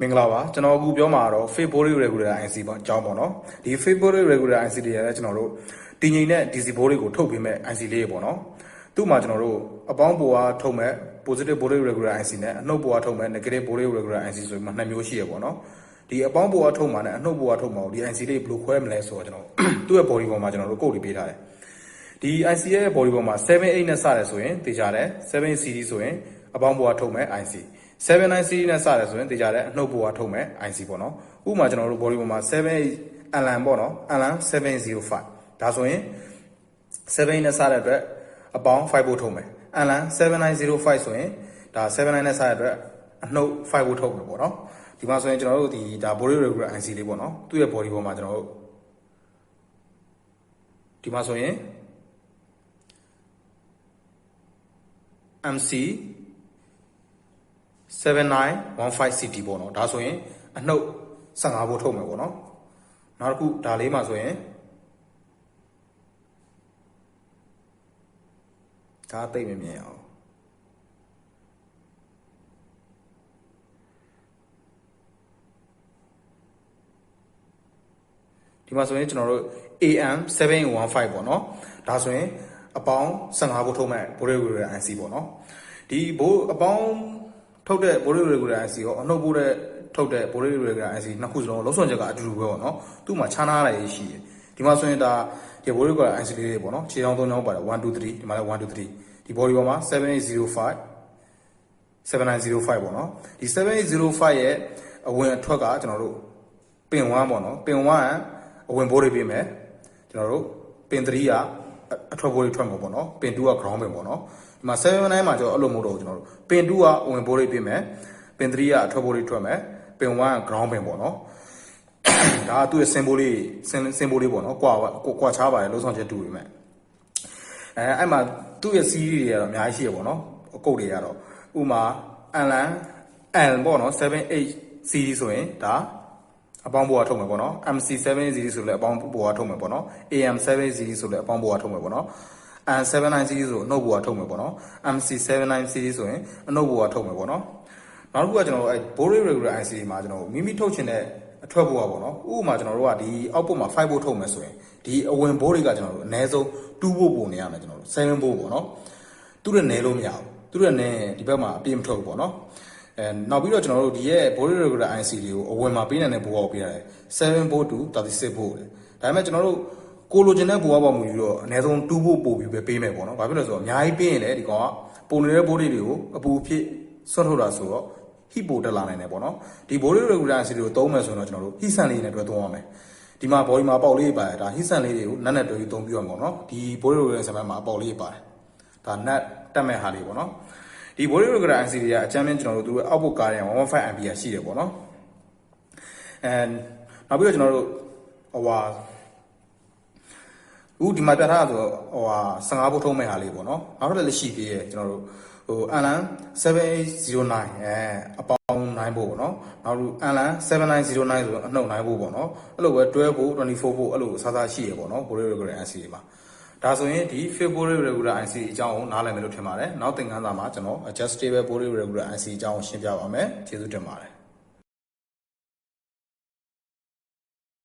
မင်္ဂလာပါကျွန်တော်အခုပြောမှာတော့ February Regular IC ပေါ့အကြောင်းပေါ့နော်ဒီ February Regular IC တွေလည်းကျွန်တော်တို့တည်ငြိမ်တဲ့ DC ဘိုးတွေကိုထုတ်ပေးမဲ့ IC လေးပေါ့နော်သူ့မှာကျွန်တော်တို့အပေါင်းပိုအားထုတ်မဲ့ Positive Body Regular IC နဲ့အနှုတ်ပိုအားထုတ်မဲ့ Negative Body Regular IC ဆိုပြီးမှနှစ်မျိုးရှိရပေါ့နော်ဒီအပေါင်းပိုအားထုတ်မှာနဲ့အနှုတ်ပိုအားထုတ်မှာဒီ IC လေးဘယ်လိုခွဲမလဲဆိုတော့ကျွန်တော်သူ့ရဲ့ body ပေါ်မှာကျွန်တော်တို့ကုတ်တွေပေးထားတယ်ဒီ IC ရဲ့ body ပေါ်မှာ78နဲ့စတယ်ဆိုရင်တေချာတယ်78 series ဆိုရင်အပေါင်းပိုအားထုတ်မဲ့ IC 79 series နဲ့စတယ်ဆိုရင်တေချာတယ်အနှုတ်ပိုအားထုတ်မဲ့ IC ပေါ့နော်ဥပမာကျွန်တော်တို့ body ပေါ်မှာ78 Alan ပေါ့နော် Alan 705ဒါဆိုရင်7နဲ့စတဲ့အတွက်အပေါင်း5ဖို့ထုတ်မယ် Alan 7905ဆိုရင်ဒါ79နဲ့စတဲ့အတွက်အနှုတ်5ဖို့ထုတ်မယ်ပေါ့နော်ဒီမှာဆိုရင်ကျွန်တော်တို့ဒီဒါ body regular IC လေးပေါ့နော်သူ့ရဲ့ body ပေါ်မှာကျွန်တော်တို့ဒီမှာဆိုရင် MC 7915CT ပေါ့နော်ဒါဆိုရင်အနှုတ်15ဖို့ထုတ်မယ်ပေါ့နော်နောက်တစ်ခုဒါလေးမှာဆိုရင်ဒါသိမမြင်အောင်ဒီမှာဆိုရင်ကျွန်တော်တို့ AM 715ပေါ့နော်ဒါဆိုရင်အပေါင်း15ဖို့ထုတ်မဲ့ body regular IC ပေါ့နော်ဒီဘိုးအပေါင်းထုတ်တဲ့ body regular IC ရောအနှုတ်ပို့တဲ့ထုတ်တဲ့ body regular IC နှစ်ခုစလုံးလုံးစွမ်းချက်ကအတူတူပဲပေါ့နော်သူ့မှာခြားနာရည်ရှိတယ်ဒီမှာဆိုရင်ဒါဒီ body regular IC လေးတွေပေါ့နော်ခြေချောင်း၃ချောင်းပါတယ်1 2 3ဒီမှာလည်း1 2 3ဒီ body ပေါ်မှာ7805 7905ပေါ့နော်ဒီ7805ရဲ့အဝင်အထွက်ကကျွန်တော်တို့ပင်1ပေါ့နော်ပင်1အဝင်ဘိုးတွေပြင်မယ်ကျွန်တော်တို့ပင်3ကအထွက်ဘိုးတွေထွက်မှာပေါ့နော်ပင်2က ground ပင်ပေါ့နော်ဒီမှာ79မှာကျွန်တော်အဲ့လိုမဟုတ်တော့ကျွန်တော်တို့ပင်2ကအဝင်ဘိုးတွေပြင်မယ်ပင်3ကအထွက်ဘိုးတွေထွက်မယ်ပင်1က ground ပင်ပေါ့နော်ဒါကသူ့ရဲ့ symbol လေးပေါ့နော်ကွာခြားပါတယ်လုံးဆောင်ချက်တူပေမဲ့အဲ့မှာသူ့ရဲ့ series တွေကတော့အများကြီးရှိရပေါ့နော်အကုတ်တွေကတော့ဥမာ Alan L ပေါ့နော်78 series ဆိုရင်ဒါအပေါင်းပိုးအားထုတ်မယ်ပေါ့နော် MC 7 series ဆိုလည်းအပေါင်းပိုးအားထုတ်မယ်ပေါ့နော် AM 7 series ဆိုလည်းအပေါင်းပိုးအားထုတ်မယ်ပေါ့နော် and 79 series ဆိုအနှုတ်ပိုးအားထုတ်မယ်ပေါ့နော် MC 79 series ဆိုရင်အနှုတ်ပိုးအားထုတ်မယ်ပေါ့နော်နောက်တစ်ခုကကျွန်တော်တို့အဲ body regular IC တွေမှာကျွန်တော်မိမိထုတ်ချင်တဲ့အထွက်ပိုးအားပေါ့နော်ဥပမာကျွန်တော်တို့ကဒီအောက်ပို့မှာ5ပို့ထုတ်မယ်ဆိုရင်ဒီအဝင်ဘိုးတွေကကျွန်တော်တို့အနည်းဆုံး2ပို့ပုံနေရမယ်ကျွန်တော်တို့7ပို့ပေါ့နော်သူ့ရဲ့နယ်လို့မရဘူးသူ့ရဲ့နယ်ဒီဘက်မှာအပြည့်မထုတ်ဘူးပေါ့နော်နောက်ပြီးတော့ကျွန်တော်တို့ဒီရဲ့ body regular IC တွေကိုအဝင်မှာပေးနိုင်တဲ့ဘိုးအောက်ပေးရတယ်7ပို့to 36ပို့တယ်ဒါပေမဲ့ကျွန်တော်တို့ကိုလိုချင်တဲ့ဘိုးအောက်ပေါ်မူပြီးတော့အနည်းဆုံး2ပို့ပို့ပြီးပဲပေးမယ်ပေါ့နော်ဘာဖြစ်လို့လဲဆိုတော့အများကြီးပေးရင်လည်းဒီကောင်ကပုံနေတဲ့ဘိုးတွေကိုအပူဖြစ်ဆွတ်ထုတ်တာဆိုတော့ heat ပိုတက်လာနိုင်တယ်ပေါ့နော်ဒီ body regular IC တွေကိုသုံးမယ်ဆိုတော့ကျွန်တော်တို့ heat ဆန်လေးနဲ့တွဲသုံးရမယ်ဒီမှာ body မှာပေါက်လေးပါတယ်ဒါ heat ဆန်လေးတွေကိုနက်တွဲပြီးသုံးပြရမှာပေါ့နော်ဒီ body regular ဆန်မှာပေါက်လေးပါတယ်ဒါနက်တက်မဲ့ဟာလေးပေါ့နော်ဒီ body regular IC တွေကအချမ်းမြင့်ကျွန်တော်တို့သူရဲ့ output ကားတဲ့115 ampere ရှိတယ်ပေါ့နော်နောက်ပြီးတော့ကျွန်တော်တို့ဒီမှာပြထားတာဆို15ဖို့ထုံးမဲ့ဟာလေးပေါ့နော်နောက်တစ်လည်းရှိသေးတယ်ကျွန်တော်တို့Alan 7809အပေါင်း9ဖို့ပေါ့နော်နောက် Alan 7909ဆိုအနှုတ်9ဖို့ပေါ့နော်အဲ့လိုပဲ12ဖို့24ဖို့အဲ့လိုစားစားရှိရပေါ့နော် body regular IC တွေမှာဒါဆိုရင်ဒီ February regular IC အကြောင်းကိုနားလည်မယ်လို့ထင်ပါတယ်နောက်သင်ခန်းစာမှာကျွန်တော် adjustable body regular IC အကြောင်းကိုရှင်းပြပါမယ်ကျေးဇူးတင်ပါတယ်